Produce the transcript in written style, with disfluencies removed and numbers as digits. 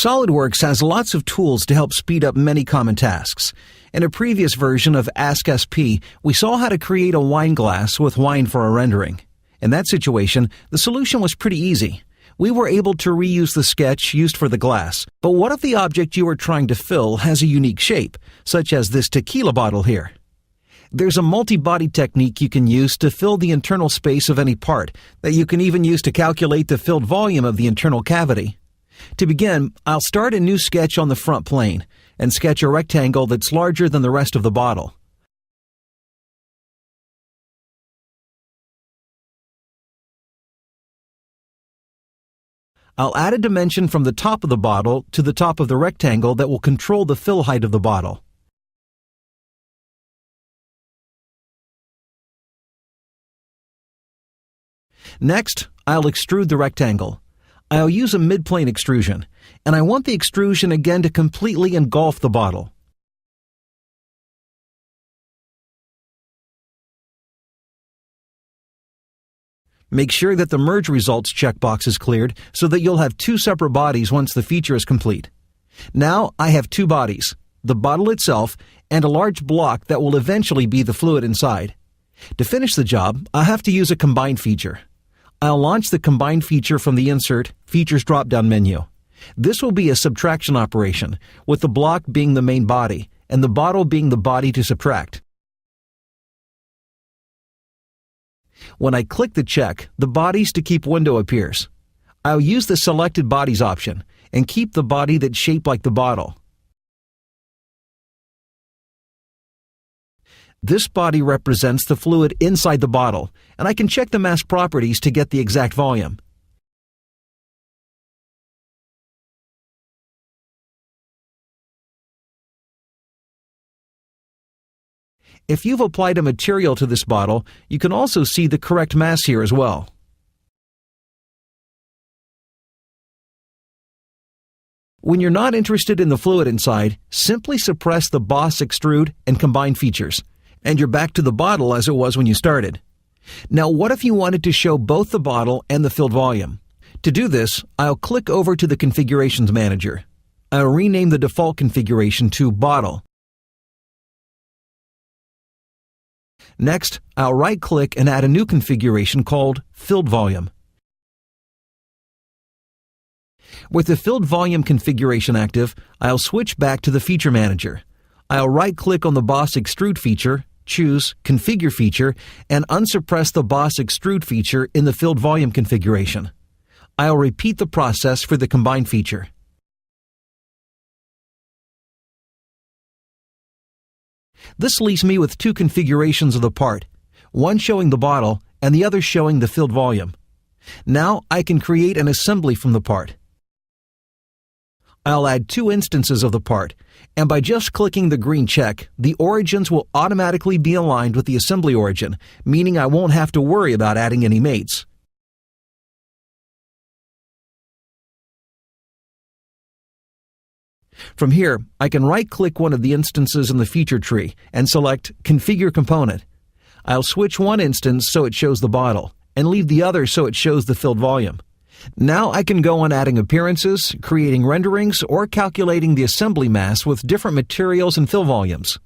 SOLIDWORKS has lots of tools to help speed up many common tasks. In a previous version of Ask SP, we saw how to create a wine glass with wine for a rendering. In that situation, the solution was pretty easy. We were able to reuse the sketch used for the glass. But what if the object you are trying to fill has a unique shape, such as this tequila bottle here? There's a multi-body technique you can use to fill the internal space of any part that you can even use to calculate the filled volume of the internal cavity. To begin, I'll start a new sketch on the front plane and sketch a rectangle that's larger than the rest of the bottle. I'll add a dimension from the top of the bottle to the top of the rectangle that will control the fill height of the bottle. Next, I'll extrude the rectangle. I'll use a mid-plane extrusion, and I want the extrusion again to completely engulf the bottle. Make sure that the Merge Results checkbox is cleared so that you'll have two separate bodies once the feature is complete. Now I have two bodies, the bottle itself and a large block that will eventually be the fluid inside. To finish the job, I'll have to use a Combine feature. I'll launch the Combine feature from the Insert Features drop-down menu. This will be a subtraction operation, with the block being the main body and the bottle being the body to subtract. When I click the check, the Bodies to Keep window appears. I'll use the Selected Bodies option and keep the body that's shaped like the bottle. This body represents the fluid inside the bottle, and I can check the mass properties to get the exact volume. If you've applied a material to this bottle, you can also see the correct mass here as well. When you're not interested in the fluid inside, simply suppress the Boss Extrude and Combine features, and you're back to the bottle as it was when you started. Now, what if you wanted to show both the bottle and the filled volume? To do this, I'll click over to the Configurations Manager. I'll rename the default configuration to Bottle. Next, I'll right-click and add a new configuration called Filled Volume. With the Filled Volume configuration active, I'll switch back to the Feature Manager. I'll right-click on the Boss Extrude feature, choose Configure Feature, and unsuppress the Boss Extrude feature in the Filled Volume configuration. I'll repeat the process for the Combine feature. This leaves me with two configurations of the part, one showing the bottle and the other showing the filled volume. Now I can create an assembly from the part. I'll add two instances of the part, and by just clicking the green check, the origins will automatically be aligned with the assembly origin, meaning I won't have to worry about adding any mates. From here, I can right-click one of the instances in the feature tree and select Configure Component. I'll switch one instance so it shows the bottle, and leave the other so it shows the filled volume. Now I can go on adding appearances, creating renderings, or calculating the assembly mass with different materials and fill volumes.